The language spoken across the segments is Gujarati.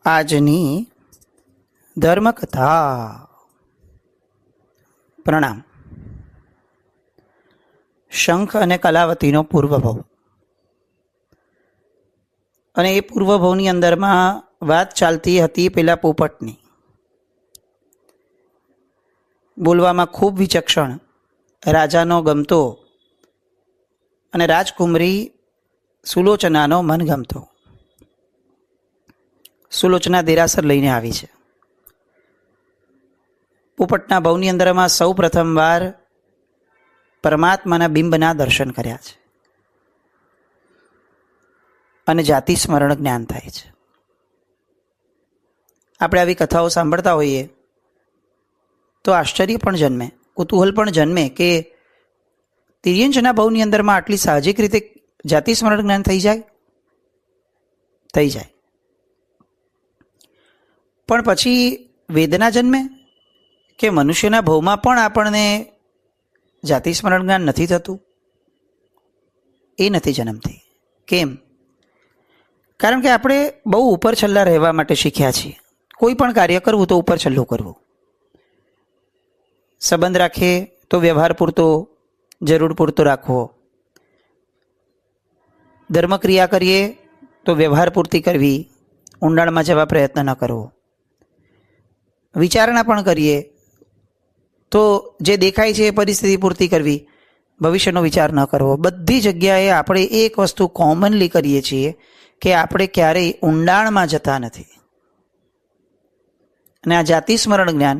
આજની ધર્મકથા. પ્રણામ. શંખ અને કલાવતીનો પૂર્વભવ. અને એ પૂર્વભવની અંદરમાં વાત ચાલતી હતી પેલા પોપટની. બોલવામાં ખૂબ વિચક્ષણ, રાજાનો ગમતો અને રાજકુમારી સુલોચનાનો મનગમતો. સુલોચના દેરાસર લઈને આવી છે. પોપટના ભવની અંદરમાં સૌ પ્રથમવાર પરમાત્માના બિંબના દર્શન કર્યા છે અને જાતિ સ્મરણ જ્ઞાન થાય છે. આપણે આવી કથાઓ સાંભળતા હોઈએ તો આશ્ચર્ય પણ જન્મે, કુતૂહલ પણ જન્મે કે તિર્યંજના ભવની અંદરમાં આટલી સાહજિક રીતે જાતિ સ્મરણ જ્ઞાન થઈ જાય. પણ પછી વેદના જન્મે કે મનુષ્યના ભવમાં પણ આપણને જાતિ સ્મરણ જ્ઞાન નથી થતું. એ નથી જન્મતી. કેમ? કારણ કે આપણે બહુ ઉપર છલ્લા રહેવા માટે શીખ્યા છીએ. કોઈ પણ કાર્ય કરવું તો ઉપર છલ્લું કરવું. સંબંધ રાખીએ તો વ્યવહાર પૂરતો, જરૂર પૂરતો રાખવો. ધર્મક્રિયા કરીએ તો વ્યવહાર પૂરતી કરવી, ઊંડાણમાં જવા પ્રયત્ન ન કરવો. વિચારણા પણ કરીએ તો જે દેખાય છે એ પરિસ્થિતિ પૂરતી કરવી, ભવિષ્યનો વિચાર ન કરવો. બધી જગ્યાએ આપણે એક વસ્તુ કોમનલી કરીએ છીએ કે આપણે ક્યારેય ઊંડાણમાં જતા નથી. અને આ જાતિ સ્મરણ જ્ઞાન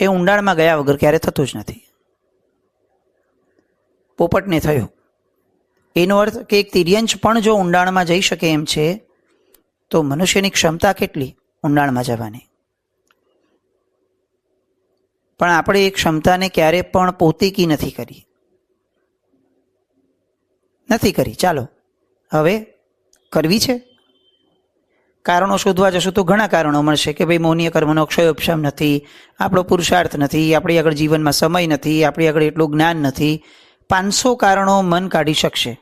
એ ઊંડાણમાં ગયા વગર ક્યારે થતું જ નથી. પોપટને થયું. એનો અર્થ કે એક તિર્યંશ પણ જો ઊંડાણમાં જઈ શકે એમ છે તો મનુષ્યની ક્ષમતા કેટલી ઊંડાણમાં જવાની. પણ આપણે એ ક્ષમતાને ક્યારે પણ પોતીકી નથી કરી. ચાલો હવે કરવી છે. કારણો શોધવા જશું તો ઘણા કારણો મળશે કે ભાઈ મૌનીય કર્મનો ક્ષયોપશમ નથી, આપણો પુરુષાર્થ નથી, આપણી આગળ જીવનમાં સમય નથી, આપણી આગળ એટલું જ્ઞાન નથી. 500 કારણો મન કાઢી શકશે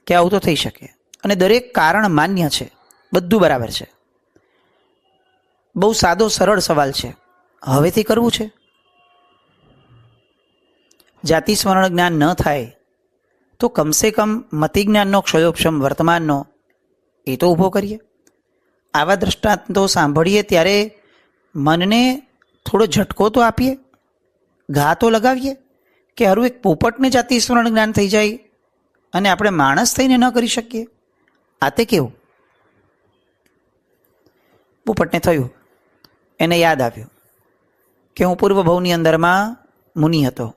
કે આવું તો થઈ શકે. અને દરેક કારણ માન્ય છે, બધું બરાબર છે. બહુ સાદો સરળ સવાલ છે, હવેથી કરવું છે? જાતિ સ્મરણ જ્ઞાન ન થાય તો કમસે કમ મતિજ્ઞાનનો ક્ષયોપશમ વર્તમાનનો એ તો ઊભો કરીએ. આવા દ્રષ્ટાંતો સાંભળીએ ત્યારે મનને થોડો ઝટકો તો આપીએ, ઘા તો લગાવીએ કે હારું એક પોપટને જાતિ સ્મરણ જ્ઞાન થઈ જાય અને આપણે માણસ થઈને ન કરી શકીએ. આ તે કેવું? પોપટને થયું, એને યાદ આવ્યું કે હું પૂર્વ ભવની અંદરમાં મુનિ હતો.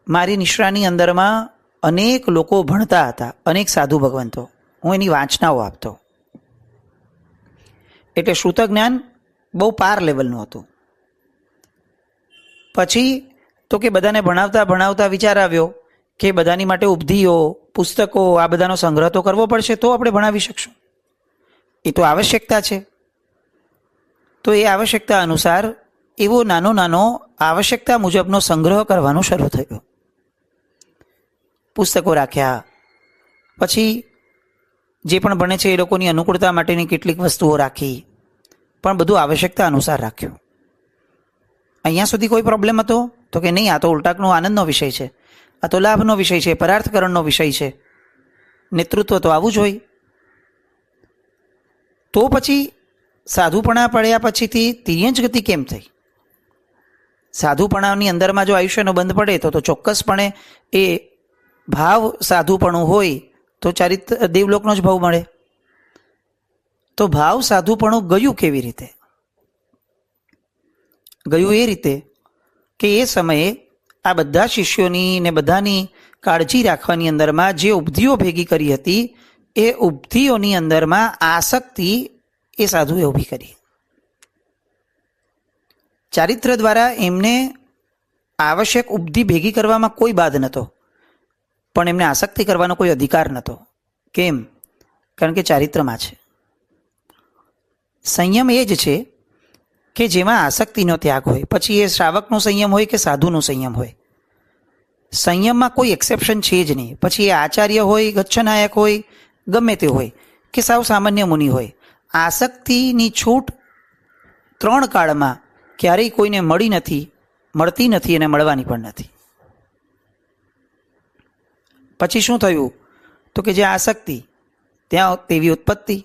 મારી નિશ્રાની અંદરમાં અનેક લોકો ભણતા હતા, અનેક સાધુ ભગવંતો. હું એની વાંચનાઓ આપતો. એટલે શ્રુત જ્ઞાન બહુ પાર લેવલનું હતું. પછી તો કે બધાને ભણાવતા વિચાર આવ્યો કે બધાની માટે ઉપધિઓ, પુસ્તકો, આ બધાનો સંગ્રહ તો કરવો પડશે તો આપણે ભણાવી શકશું. એ તો આવશ્યકતા છે. તો એ આવશ્યકતા અનુસાર એવો નાનો આવશ્યકતા મુજબનો સંગ્રહ કરવાનો શરૂ થયો. પુસ્તકો રાખ્યા. પછી જે પણ ભણે છે એ લોકોની અનુકૂળતા માટેની કેટલીક વસ્તુઓ રાખી, પણ બધું આવશ્યકતા અનુસાર રાખ્યું. અહીંયા સુધી કોઈ પ્રોબ્લેમ હતો? તો કે નહીં, આ તો ઉલટાકનો આનંદનો વિષય છે, આ તો લાભનો વિષય છે, પરાર્થકરણનો વિષય છે, નેતૃત્વ તો આવું જ હોય. તો પછી સાધુપણા પડ્યા પછીથી તિર્યંશ ગતિ કેમ થઈ? સાધુપણાની અંદરમાં જો આયુષ્યનો બંધ પડે તો ચોક્કસપણે એ ભાવ સાધુપણું હોય તો ચારિત્ર દેવલોકનો જ ભાવ મળે. તો ભાવ સાધુપણું ગયું કેવી રીતે? ગયું એ રીતે કે એ સમયે આ બધા શિષ્યોની ને બધાની કાળજી રાખવાની અંદરમાં જે ઉપધિઓ ભેગી કરી હતી એ ઉપધિઓની અંદરમાં આસક્તિ એ સાધુએ ઊભી કરી. ચારિત્ર દ્વારા એમને આવશ્યક ઉપધિ ભેગી કરવામાં કોઈ બાદ નહોતો, પણ એમને આસક્તિ કરવાનો કોઈ અધિકાર નહોતો. કેમ? કારણ કે ચારિત્રમાં છે. સંયમ એ જ છે કે જેમાં આસક્તિનો ત્યાગ હોય. પછી એ શ્રાવકનો સંયમ હોય કે સાધુનો સંયમ હોય, સંયમમાં કોઈ એક્સેપ્શન છે જ નહીં. પછી એ આચાર્ય હોય, ગચ્છનાયક હોય, ગમે તે હોય કે સાવ સામાન્ય મુનિ હોય, આસક્તિની છૂટ 3 કાળમાં ક્યારેય કોઈને મળતી નથી અને મળવાની પણ નથી. પછી શું થયું? તો કે જે આસક્તિ ત્યાં તેવી ઉત્પત્તિ,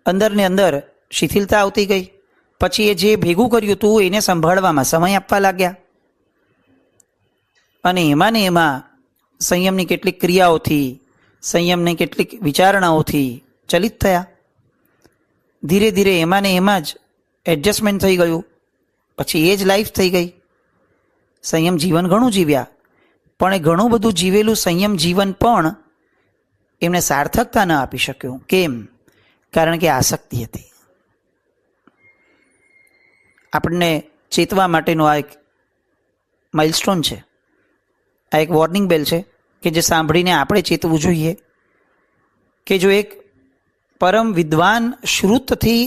અંદરને અંદર શિથિલતા આવતી ગઈ. પછી એ જે ભેગું કર્યું હતું એને સંભાળવામાં સમય આપવા લાગ્યા અને એમાં ને એમાં સંયમની કેટલીક ક્રિયાઓથી, સંયમની કેટલીક વિચારણાઓથી ચલિત થયા. ધીરે ધીરે એમાં ને એમાં જ એડજસ્ટમેન્ટ થઈ ગયું. પછી એ જ લાઈફ થઈ ગઈ. સંયમ જીવન ઘણું જીવ્યા, પણ એ ઘણું બધું જીવેલું સંયમ જીવન પણ એમને સાર્થકતા ન આપી શક્યું. કેમ? કારણ કે આસક્તિ હતી. આપણને ચેતવા માટેનો આ એક માઇલસ્ટોન છે, આ એક વોર્નિંગ બેલ છે કે જે સાંભળીને આપણે ચેતવું જોઈએ કે જો એક પરમ વિદ્વાન શ્રુતથી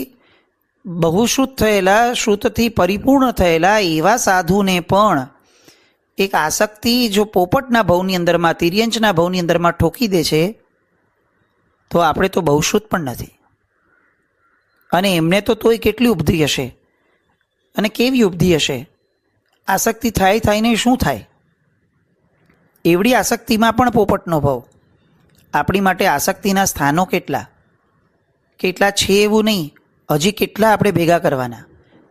બહુશ્રુત થયેલા, શ્રુતથી પરિપૂર્ણ થયેલા એવા સાધુને પણ એક આસક્તિ જો પોપટના ભવની અંદરમાં, તિર્યંચના ભવની અંદરમાં ઠોકી દે છે, તો આપણે તો બહુશ્રુત પણ નથી. અને એમને તો તોય કેટલી ઉપધી હશે અને કેવી ઉપધી હશે. આસક્તિ થાય ને શું થાય? એવડી આસક્તિમાં પણ પોપટનો ભવ. આપણી માટે આસક્તિના સ્થાનો કેટલા છે એવું નહીં, હજી કેટલા આપણે ભેગા કરવાના.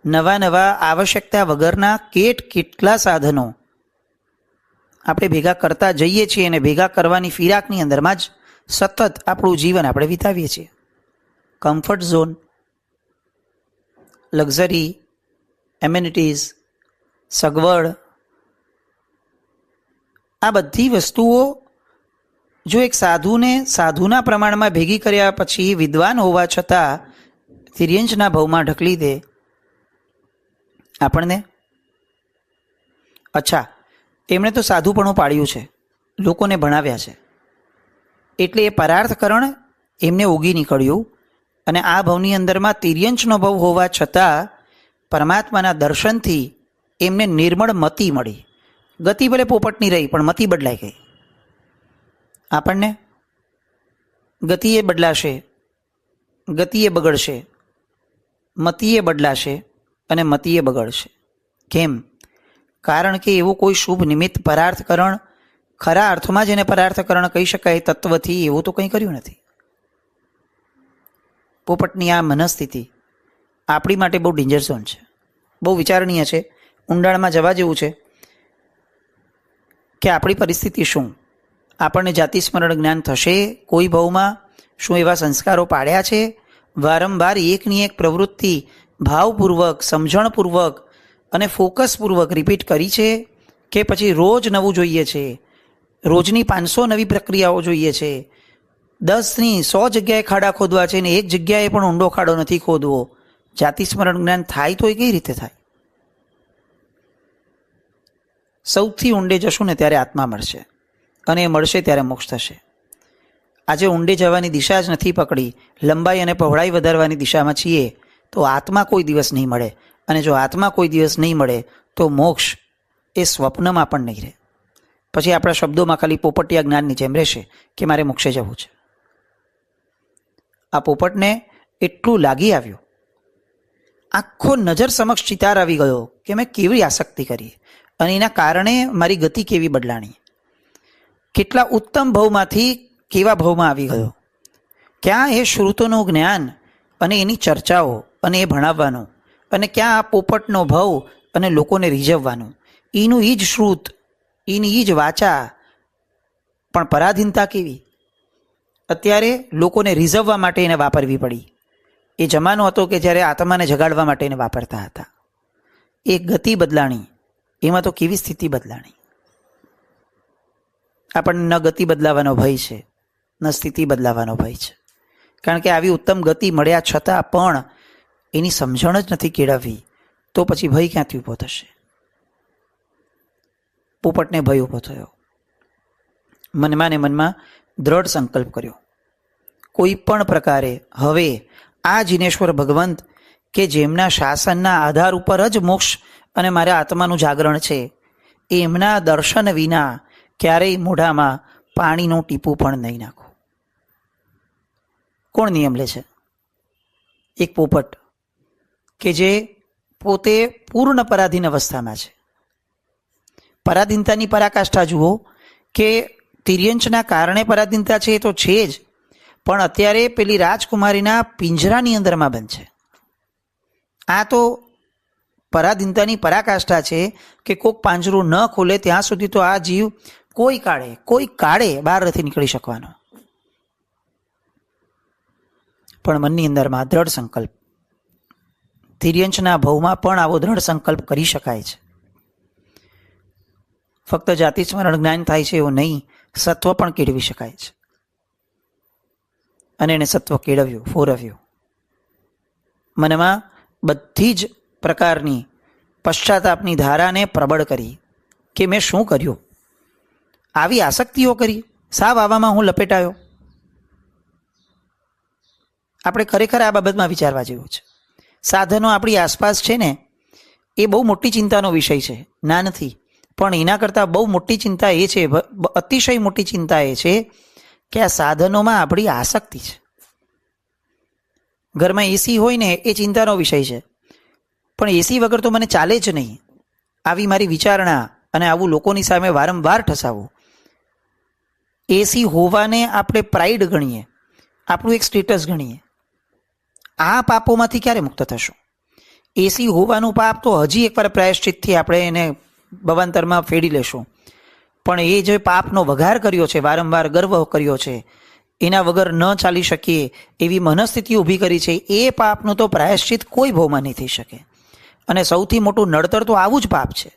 નવા આવશ્યકતા વગરના કેટલા સાધનો આપણે ભેગા કરતા જઈએ છીએ અને ભેગા કરવાની ફિરાકની અંદરમાં જ સતત આપણું જીવન આપણે વિતાવીએ છીએ. કમ્ફર્ટ ઝોન, લક્ઝરી, એમ્યુનિટીઝ, સગવડ, આ બધી વસ્તુઓ જો એક સાધુને સાધુના પ્રમાણમાં ભેગી કર્યા પછી વિદ્વાન હોવા છતાં તિર્યંચના ભવમાં ઢકલી દે આપણને. અચ્છા, એમણે તો સાધુપણું પાડ્યું છે, લોકોને ભણાવ્યા છે, એટલે એ પરાર્થકરણ એમને ઉગી નીકળ્યું અને આ ભવની અંદરમાં તિર્યંચનો ભવ હોવા છતાં પરમાત્માના દર્શનથી એમને નિર્મળ મતિ મળી. ગતિ ભલે પોપટની રહી પણ મતિ બદલાઈ ગઈ. આપણને ગતિએ બદલાશે, ગતિએ બગડશે, મતિએ બદલાશે અને મતિએ બગડશે. કેમ? કારણ કે એવું કોઈ શુભ નિમિત્ત પરાર્થકરણ, ખરા અર્થમાં જેને પરાર્થકરણ કહી શકાય તત્વથી, એવું તો કંઈ કર્યું નથી. પોપટની આ મનસ્થિતિ આપણી માટે બહુ ડેન્જર ઝોન છે, બહુ વિચારણીય છે, ઊંડાણમાં જવા જેવું છે કે આપણી પરિસ્થિતિ શું? આપણને જાતિ સ્મરણ જ્ઞાન થશે કોઈ ભવમાં? શું એવા સંસ્કારો પાડ્યા છે? વારંવાર એકની એક પ્રવૃત્તિ ભાવપૂર્વક, સમજણપૂર્વક અને ફોકસપૂર્વક રિપીટ કરી છે કે પછી રોજ નવું જોઈએ છે? રોજની 500 નવી પ્રક્રિયાઓ જોઈએ છે? 10ની 100 જગ્યાએ ખાડા ખોદવા છે ને એક જગ્યાએ પણ ઊંડો ખાડો નથી ખોદવો. જાતિ સ્મરણ જ્ઞાન થાય તો એ કઈ રીતે થાય? સૌથી ઊંડે જશું ને ત્યારે આત્મા મળશે અને એ મળશે ત્યારે મોક્ષ થશે. આજે ઊંડે જવાની દિશા જ નથી પકડી, લંબાઈ અને પહોળાઈ વધારવાની દિશામાં છીએ, તો આત્મા કોઈ દિવસ નહીં મળે. અને જો આત્મા કોઈ દિવસ નહીં મળે તો મોક્ષ એ સ્વપ્નમાં પણ નહીં રહે. પછી આપણા શબ્દોમાં ખાલી પોપટિયા જ્ઞાનની જેમ રહેશે કે મારે મોક્ષે જવું છે. આ પોપટને એટલું લાગી આવ્યું, આખો નજર સમક્ષ ચિતાર આવી ગયો કે મેં કેવી આસક્તિ કરી અને એના કારણે મારી ગતિ કેવી બદલાણી. કેટલા ઉત્તમ ભવમાંથી કેવા ભવમાં આવી ગયો. ક્યાં એ શ્રુતોનું જ્ઞાન અને એની ચર્ચાઓ અને એ ભણાવવાનું, અને ક્યાં આ પોપટનો ભવ અને લોકોને રીઝવવાનું. એનું એ જ શ્રુત, એની એ જ વાચા, પણ પરાધીનતા કેવી! અત્યારે લોકોને રીઝવવા માટે એને વાપરવી પડી. એ જમાનો હતો કે જ્યારે આત્માને જગાડવા માટે એને વાપરતા હતા. એ ગતિ બદલાણી, એમાં તો કેવી સ્થિતિ બદલાણી. આપણને ન ગતિ બદલાવાનો ભય છે, ન સ્થિતિ બદલાવાનો ભય છે. કારણ કે આવી ઉત્તમ ગતિ મળ્યા છતાં પણ એની સમજણ જ નથી કેળવવી, તો પછી ભય ક્યાંથી ઊભો થશે? પોપટને ભય ઊભો થયો. મનમાં ને મનમાં દ્રઢ સંકલ્પ કર્યો, કોઈ પણ પ્રકારે હવે આ જિનેશ્વર ભગવંત કે જેમના શાસનના આધાર ઉપર જ મોક્ષ અને મારા આત્માનું જાગરણ છે, એમના દર્શન વિના ક્યારેય મોઢામાં પાણીનું ટીપું પણ નહીં નાખું. કોણ નિયમ લે છે? એક પોપટ કે જે પોતે પૂર્ણ પરાધીન અવસ્થામાં છે. પરાધીનતાની પરાકાષ્ઠા જુઓ કે તિર્યંચના કારણે પરાધીનતા છે એ તો છે જ, પણ અત્યારે પેલી રાજકુમારીના પિંજરાની અંદરમાં બંધ છે. આ તો પરાધીનતાની પરાકાષ્ઠા છે કે કોઈક પાંજરું ન ખોલે ત્યાં સુધી તો આ જીવ કોઈ કાળે બહાર નથી નીકળી શકવાનો. પણ મનની અંદરમાં દ્રઢ સંકલ્પ, તિર્યંચના ભવમાં પણ આવો દ્રઢ સંકલ્પ કરી શકાય છે. ફક્ત જાતિ સ્મરણ જ્ઞાન થાય છે એવું નહીં, સત્વ પણ કેળવી શકાય છે. અને એને સત્વ કેળવ્યું, ફોરવ્યું. મનમાં બધી જ પ્રકારની પશ્ચાતાપની ધારાને પ્રબળ કરી કે મેં શું કર્યું, આવી આસક્તિઓ કરી, સાવ આવામાં હું લપેટાયો. આપણે ખરેખર આ બાબતમાં વિચારવા જેવું છે. સાધનો આપણી આસપાસ છે ને, એ બહુ મોટી ચિંતાનો વિષય છે, ના નથી. પણ એના કરતાં બહુ મોટી ચિંતા એ છે, અતિશય મોટી ચિંતા એ છે કે આ સાધનોમાં આપણી આસક્તિ છે. ઘરમાં એસી હોય ને એ ચિંતાનો વિષય છે, પણ એસી વગર તો મને ચાલે જ નહીં, આવી મારી વિચારણા અને આવું લોકોની સામે વારંવાર ઠસાવવું. એસી હોવાને આપણે પ્રાઇડ ગણીએ, આપણું એક સ્ટેટસ ગણીએ. આ પાપોમાંથી ક્યારે મુક્ત થશું? એસી હોવાનું પાપ તો હજી એકવાર પ્રાયશ્ચિતથી આપણે એને ભવાંતરમાં ફેડી લેશું, પણ એ જે પાપનો વઘાર કર્યો છે, વારંવાર ગર્વ કર્યો છે, એના વગર ન ચાલી શકીએ એવી મનસ્થિતિ ઊભી કરી છે, એ પાપનું તો પ્રાયશ્ચિત કોઈ ભવમાં નહીં થઈ શકે. અને સૌથી મોટું નડતર તો આવું જ પાપ છે.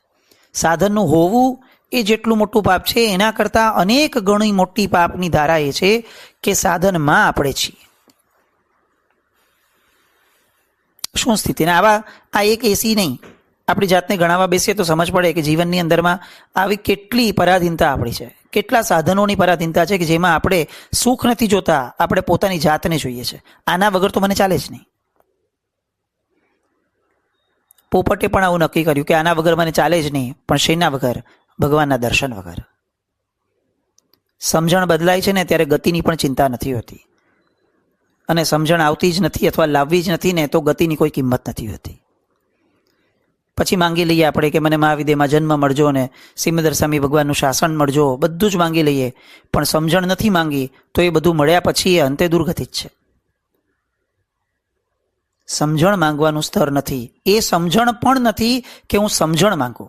સાધનનું હોવું એ જેટલું મોટું પાપ છે, એના કરતાં અનેક ગણી મોટી પાપની ધારા એ છે કે સાધનમાં આપણે છીએ. શું સ્થિતિ? ને આવા આ એક એસી નહીં, આપણી જાતને ગણાવવા બેસીએ તો સમજ પડે કે જીવનની અંદરમાં આવી કેટલી પરાધીનતા આપણી છે, કેટલા સાધનોની પરાધીનતા છે કે જેમાં આપણે સુખ નથી જોતા, આપણે પોતાની જાતને જોઈએ છે. આના વગર તો મને ચાલે જ નહીં. પોપટે પણ આવું નક્કી કર્યું કે આના વગર મને ચાલે જ નહીં, પણ શેના વગર? ભગવાનના દર્શન વગર. સમજણ બદલાય છે ને ત્યારે ગતિની પણ ચિંતા નથી હોતી, અને સમજણ આવતી જ નથી અથવા લાવવી જ નથી ને તો ગતિની કોઈ કિંમત નથી હોતી. પછી માંગી લઈએ આપણે કે મને મહાવિદ્યમાં જન્મ મળજો ને સિમંદર સ્વામી ભગવાનનું શાસન મળજો, બધું જ માંગી લઈએ, પણ સમજણ નથી માંગી તો એ બધું મળ્યા પછી એ અંતે દુર્ગતિ જ છે. સમજણ માંગવાનું સ્તર નથી, એ સમજણ પણ નથી કે હું સમજણ માંગુ.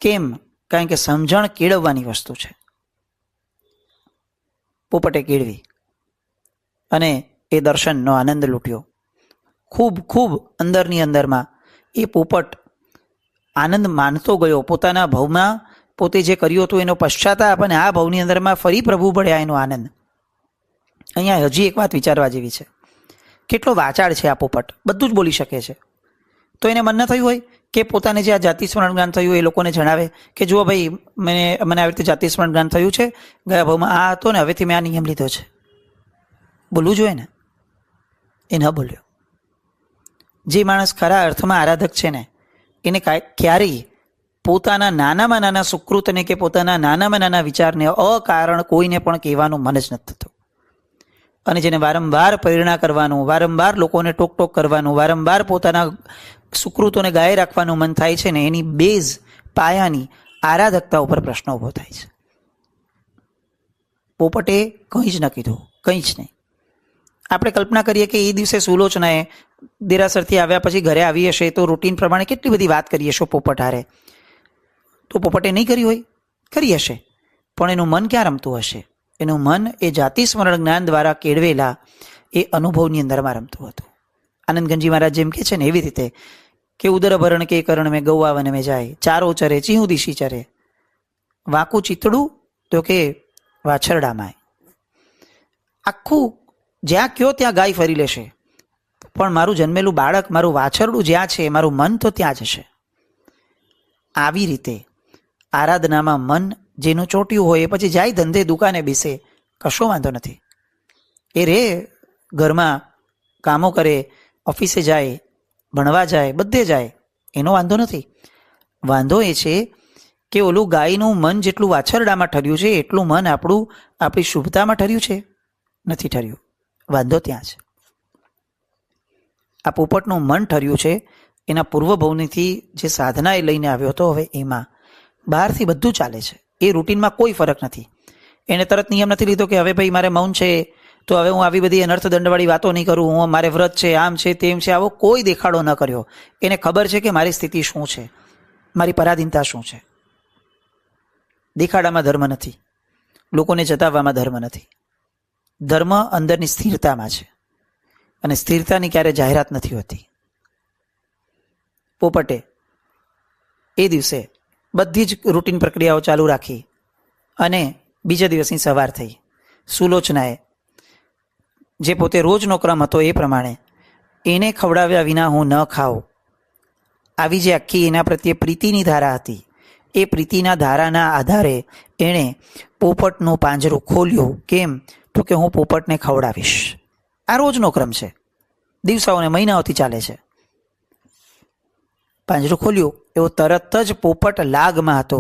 કેમ? કારણ કે સમજણ કેળવવાની વસ્તુ છે. પોપટે કેળવી અને એ દર્શનનો આનંદ લૂંટ્યો. ખૂબ ખૂબ અંદરની અંદરમાં એ પોપટ આનંદ માનતો ગયો. પોતાના ભવમાં પોતે જે કર્યું હતું એનો પશ્ચાતાપ અને આ ભવની અંદરમાં ફરી પ્રભુ મળ્યા એનો આનંદ. અહીંયા હજી એક વાત વિચારવા જેવી છે. કેટલો વાચાળ છે આ પોપટ, બધું જ બોલી શકે છે. તો એને મન ન થયું હોય કે પોતાને જે આ જાતિ સ્મરણ જ્ઞાન થયું એ લોકોને જણાવે કે જુઓ ભાઈ, મને આવી રીતે જાતિ સ્મરણ જ્ઞાન થયું છે, ગયા ભાવમાં આ હતો ને હવેથી મેં આ નિયમ લીધો છે. બોલવું જોઈએ ને, એ ન બોલ્યો. જે માણસ ખરા અર્થમાં આરાધક છે ને એને ક્યારેય પોતાના નાનામાં નાના સુકૃતને કે પોતાના નાનામાં નાના વિચારને અકારણ કોઈને પણ કહેવાનું મન જ નથી થતું. અને જેને વારંવાર પ્રેરણા કરવાનું, વારંવાર લોકોને ટોક કરવાનું, વારંવાર પોતાના સુકૃતોને ગાય રાખવાનું મન થાય છે ને એની બેઝ પાયાની આરાધકતા ઉપર પ્રશ્ન ઊભો થાય છે. પોપટે કંઈ જ ન કીધું, કંઈ જ નહીં. આપણે કલ્પના કરીએ કે એ દિવસે સુલોચનાએ દેરાસરથી આવ્યા પછી ઘરે આવી હશે તો રૂટીન પ્રમાણે કેટલી બધી વાત કરી હશે પોપટ હારે. તો પોપટે નહીં કરી હોય? કરી હશે, પણ એનું મન ક્યાં રમતું હશે? એનું મન એ જાતિ સ્મરણ જ્ઞાન દ્વારા કેળવેલા એ અનુભવની અંદરમાં રમતું હતું. આનંદગંજી મહારાજ જેમ કે છે ને એવી રીતે કે ઉદરભરણ કે કરણ મેં ગૌવા વન મેં જાય, ચારો ચરે ચીહું દિશી ચરે, વાંકું ચિતડું તો કે વાછરડામાં. આખું જ્યાં કયો ત્યાં ગાય ફરી લેશે, પણ મારું જન્મેલું બાળક, મારું વાછરડું જ્યાં છે, મારું મન તો ત્યાં જ હશે. આવી રીતે આરાધનામાં મન જેનું ચોટ્યું હોય એ પછી જાય ધંધે દુકાને બેસે, કશો વાંધો નથી. એ રે ઘરમાં કામો કરે, ઓફિસે જાય, ભણવા જાય, બધે જાય, એનો વાંધો નથી. વાંધો એ છે કે ઓલું ગાયનું મન જેટલું વાછરડામાં ઠર્યું છે એટલું મન આપણી શુભતામાં ઠર્યું છે? નથી ઠર્યું. વાંધો ત્યાં છે. આ પોપટનું મન ઠર્યું છે એના પૂર્વભવનીથી જે સાધના એ લઈને આવ્યો હતો, હવે એમાં બહારથી બધું ચાલે છે. એ રૂટીનમાં કોઈ ફરક નથી. એને તરત નિયમ નથી લીધો કે હવે ભાઈ મારે મૌન છે તો હવે હું આવી બધી અનર્થદંડવાળી વાતો નહીં કરું, હું મારે વ્રત છે, આમ છે, તેમ છે. આવો કોઈ દેખાડો ન કર્યો. એને ખબર છે કે મારી સ્થિતિ શું છે, મારી પરાધીનતા શું છે. દેખાડામાં ધર્મ નથી, લોકોને જતાવવામાં ધર્મ નથી. ધર્મ અંદરની સ્થિરતામાં છે અને સ્થિરતાની ક્યારે જાહેરાત નથી હોતી. પોપટે એ દિવસે બધી જ રૂટીન પ્રક્રિયાઓ ચાલુ રાખી અને બીજા દિવસની સવાર થઈ. સુલોચનાએ જે પોતે રોજનો ક્રમ હતો એ પ્રમાણે એને ખવડાવ્યા વિના હું ન ખાઉં, આવી જે આખી એના પ્રત્યે પ્રીતિની ધારા હતી, એ પ્રીતિના ધારાના આધારે એણે પોપટનું પાંજરું ખોલ્યું. કેમ? તો કે હું પોપટને ખવડાવીશ. આ રોજનો ક્રમ છે, દિવસાઓ અને મહિનાઓથી ચાલે છે. પાંજરું ખોલ્યું એવો તરત જ પોપટ લાગમાં હતો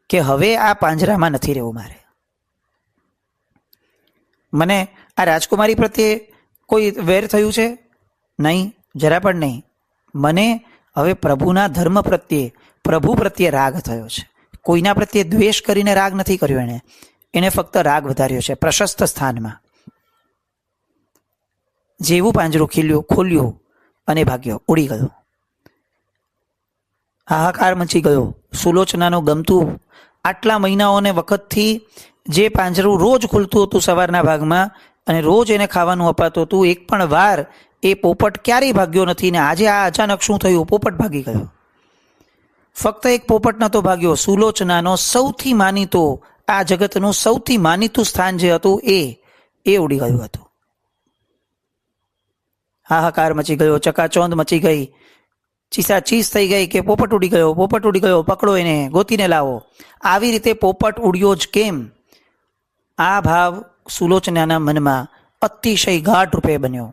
કે હવે આ પાંજરામાં નથી રહેવું મારે. મને આ રાજકુમારી પ્રત્યે કોઈ વેર થયું છે? નહીં, જરા પણ નહીં. મને હવે પ્રભુના ધર્મ પ્રત્યે, પ્રભુ પ્રત્યે રાગ થયો છે. કોઈના પ્રત્યે દ્વેષ કરીને રાગ નથી કર્યો એને ફક્ત રાગ વધાર્યો છે પ્રશસ્ત સ્થાનમાં. જેવું પાંજરું ખોલ્યું અને ભાગ્યો, ઉડી ગયો. હાહાકાર મચી ગયો. સુલોચનાનું ગમતું આટલા મહિનાઓને વખતથી જે પાંજરું રોજ ખુલતું હતું સવારના ભાગમાં અને રોજ એને ખાવાનું અપાતું હતું, એક પણ વાર એ પોપટ ક્યારેય ભાગ્યો નથી. ને આજે આ અચાનક શું થયું? પોપટ ભાગી ગયો. ફક્ત એક પોપટ નહોતો ભાગ્યો, સુલોચનાનો સૌથી માનીતો, આ જગતનું સૌથી માનીતું સ્થાન જે હતું એ ઉડી ગયું હતું. હાહાકાર મચી ગયો, ચકાચોંધ મચી ગઈ, ચીસાચીસ થઈ ગઈ કે પોપટ ઉડી ગયો, પકડો એને, ગોતીને લાવો. આવી રીતે પોપટ ઉડ્યો જ કેમ? આ ભાવ સુલોચનાના મનમાં અતિશય ગાઢ રૂપે બન્યો.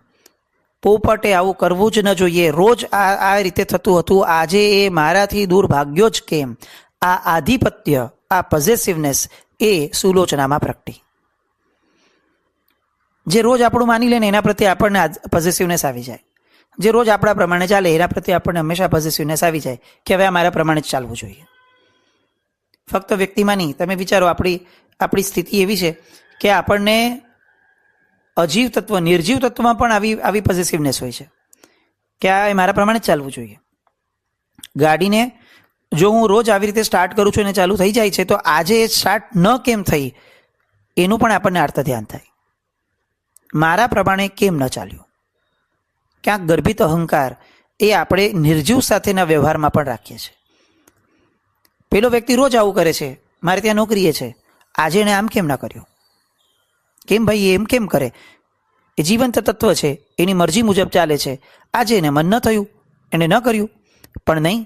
પોપટે આવું કરવું જ ન જોઈએ. રોજ આ રીતે થતું હતું, આજે એ મારાથી દૂર ભાગ્યો જ કેમ? આ આધિપત્ય, આ પોઝેસિવનેસ એ સુલોચનામાં પ્રગટી. જે રોજ આપણું માની લે ને એના પ્રત્યે આપણને પોઝેસિવનેસ આવી જાય. જે રોજ આપણા પ્રમાણે ચાલે એના પ્રત્યે આપણને હંમેશા પોઝેસિવનેસ આવી જાય કે હવે આ મારા પ્રમાણે જ ચાલવું જોઈએ. ફક્ત વ્યક્તિમાં નહીં, તમે વિચારો આપણી સ્થિતિ એવી છે કે આપણને અજીવ તત્વ, નિર્જીવ તત્વમાં પણ આવી પોઝેસિવનેસ હોય છે કે આ મારા પ્રમાણે જ ચાલવું જોઈએ. ગાડીને જો હું રોજ આવી રીતે સ્ટાર્ટ કરું છું અને ચાલુ થઈ જાય છે તો આજે સ્ટાર્ટ ન કેમ થઈ એનું પણ આપણને આર્ત ધ્યાન થાય. મારા પ્રમાણે કેમ ન ચાલ્યું? ક્યાંક ગર્ભિત અહંકાર એ આપણે નિર્જીવ સાથેના વ્યવહારમાં પણ રાખીએ છીએ. પેલો વ્યક્તિ રોજ આવું કરે છે, મારે ત્યાં નોકરીએ છે, આજે એને આમ કેમ ના કર્યું? કેમ ભાઈ એમ કેમ કરે? એ જીવંત તત્વ છે, એની મરજી મુજબ ચાલે છે. આજે એને મન ન થયું, એને ન કર્યું. પણ નહીં,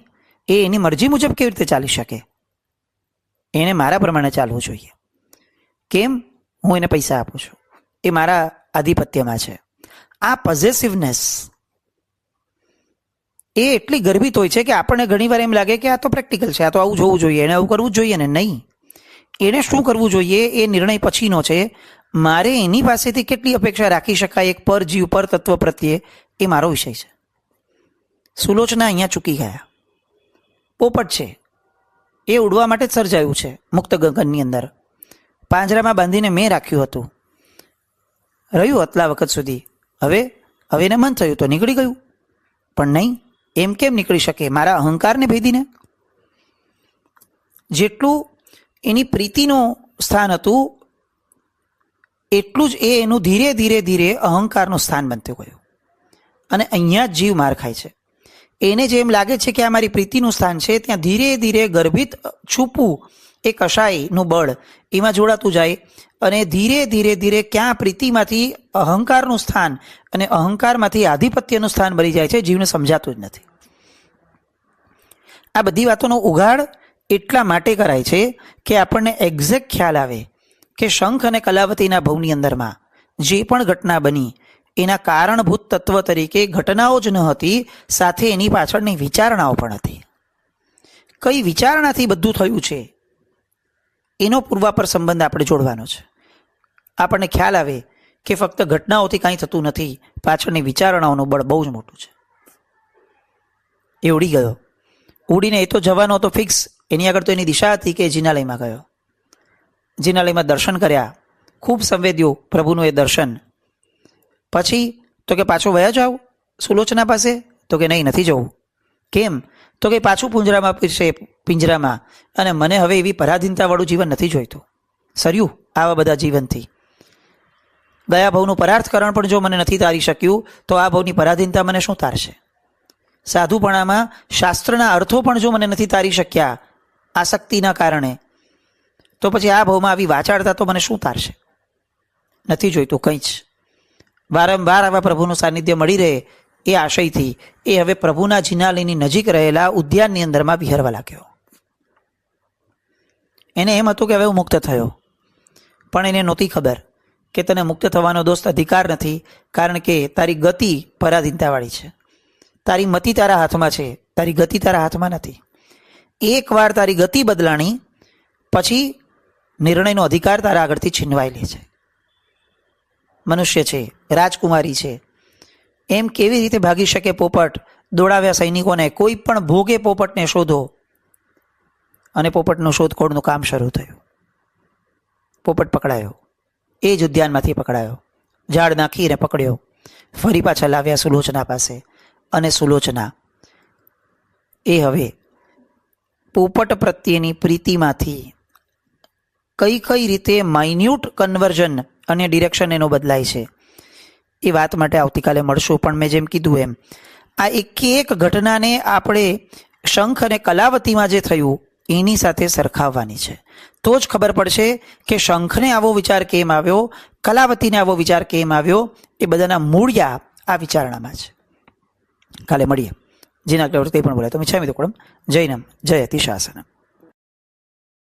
એ એની મરજી મુજબ કેવી રીતે ચાલી શકે? એને મારા પ્રમાણે ચાલવું જોઈએ. કેમ? હું એને પૈસા આપું છું, એ મારા આધિપત્યમાં છે. આ પોઝેસિવનેસ એ એટલી ગર્ભિત હોય છે કે આપણને ઘણીવાર એમ લાગે કે આ તો પ્રેક્ટિકલ છે, આ તો આવું જોવું જોઈએ, એને આવું કરવું જ જોઈએ ને. નહીં, એને શું કરવું જોઈએ એ નિર્ણય પછીનો છે. મારે એની પાસેથી કેટલી અપેક્ષા રાખી શકાય એક પરજીવ, પર તત્વ પ્રત્યે, એ મારો વિષય છે. સુલોચના અહીંયા ચૂકી ગયા. પોપટ છે એ ઉડવા માટે જ સર્જાયું છે મુક્ત ગગનની અંદર. પાંજરામાં બાંધીને મેં રાખ્યું હતું, રહ્યું આટલા વખત સુધી. હવે એને મન થયું તો નીકળી ગયું. પણ નહીં, એમ કેમ નીકળી શકે? મારા અહંકારને ભેદીને. જેટલું એની પ્રીતિનું સ્થાન હતું એટલું જ એનું ધીરે ધીરે ધીરે અહંકારનું સ્થાન બનતું ગયું. અને અહીંયા જ જીવ માર ખાય છે. એને જેમ લાગે છે કે આ મારી પ્રીતિનું સ્થાન છે, ત્યાં ધીરે ધીરે ગર્ભિત છૂપું એ કશાયનું બળ એમાં જોડાતું જાય અને ધીરે ધીરે ધીરે ક્યાં પ્રીતિમાંથી અહંકારનું સ્થાન અને અહંકારમાંથી આધિપત્યનું સ્થાન બની જાય છે, જીવને સમજાતું જ નથી. આ બધી વાતોનો ઉઘાડ એટલા માટે કરાય છે કે આપણને એક્ઝેક્ટ ખ્યાલ આવે કે શંખ અને કલાવતીના ભવની અંદરમાં જે પણ ઘટના બની એના કારણભૂત તત્વ તરીકે ઘટનાઓ જ ન હતી, સાથે એની પાછળની વિચારણાઓ પણ હતી. કઈ વિચારણાથી બધું થયું છે એનો પૂર્વાપર સંબંધ આપણે જોડવાનો છે. આપણને ખ્યાલ આવે કે ફક્ત ઘટનાઓથી કાંઈ થતું નથી, પાછળની વિચારણાઓનું બળ બહુ જ મોટું છે. એ ઉડી ગયો. ઉડીને એ તો જવાનો તો ફિક્સ, એની આગળ તો એની દિશા હતી કે જિનાલયમાં ગયો. જિનાલયમાં દર્શન કર્યા, ખૂબ સંવેદ્યું પ્રભુનું એ દર્શન. પછી તો કે પાછો વયા જાવ સુલોચના પાસે? તો કે નહીં, નથી જવું. કેમ? તો કે પાછું પિંજરામાં, અને મને હવે એવી પરાધીનતાવાળું જીવન નથી જોઈતું. સરયું આવા બધા જીવનથી. ગયા ભવનું પરાર્થકરણ પણ જો મને નથી તારી શક્યું, તો આ ભવની પરાધીનતા મને શું તારશે? સાધુપણામાં શાસ્ત્રના અર્થો પણ જો મને નથી તારી શક્યા આસક્તિના કારણે, તો પછી આ ભવમાં આવી વાચાડતા તો મને શું તારશે? નથી જોઈતું કંઈ જ. વારંવાર આવા પ્રભુનું સાનિધ્ય મળી રહે એ આશયથી એ હવે પ્રભુના જિનાલયની નજીક રહેલા ઉદ્યાનની અંદરમાં વિહરવા લાગ્યો. એને એમ હતું કે હવે હું મુક્ત થયો, પણ એને નહોતી ખબર કે તને મુક્ત થવાનો દોસ્ત અધિકાર નથી, કારણ કે તારી ગતિ પરાધીનતાવાળી છે. તારી મતિ તારા હાથમાં છે, તારી ગતિ તારા હાથમાં નથી. એકવાર તારી ગતિ બદલાણી પછી નિર્ણયનો અધિકાર તારા આગળથી છીનવાઈ લે છે. મનુષ્ય છે, રાજકુમારી છે, એમ કેવી રીતે ભાગી શકે પોપટ? દોડાવ્યા સૈનિકોને, કોઈ પણ ભોગે પોપટને શોધો, અને પોપટનું શોધખોળનું કામ શરૂ થયું. પોપટ પકડાયો, એ જ ઉદ્યાનમાંથી પકડાયો, ઝાડ નાખીને પકડ્યો, ફરી પાછા લાવ્યા સુલોચના પાસે. અને સુલોચના એ હવે પોપટ પ્રત્યેની પ્રીતિમાંથી કઈ કઈ રીતે માઇન્યુટ કન્વર્ઝન અને ડિરેક્શન એનો બદલાય છે, એ વાત માટે આવતીકાલે મળશું. પણ મેં જેમ કીધું એમ આ એક ઘટનાને આપણે શંખ અને કલાવતીમાં જે થયું એની સાથે સરખાવવાની છે, તો જ ખબર પડશે કે શંખને આવો વિચાર કેમ આવ્યો, કલાવતીને આવો વિચાર કેમ આવ્યો. એ બધાના મૂળિયા આ વિચારણામાં છે. કાલે મળીએ. જીના કંઈ પણ બોલાય તો મિચ્છામિ દુક્કડમ. જૈનમ જયતિ શાસનમ.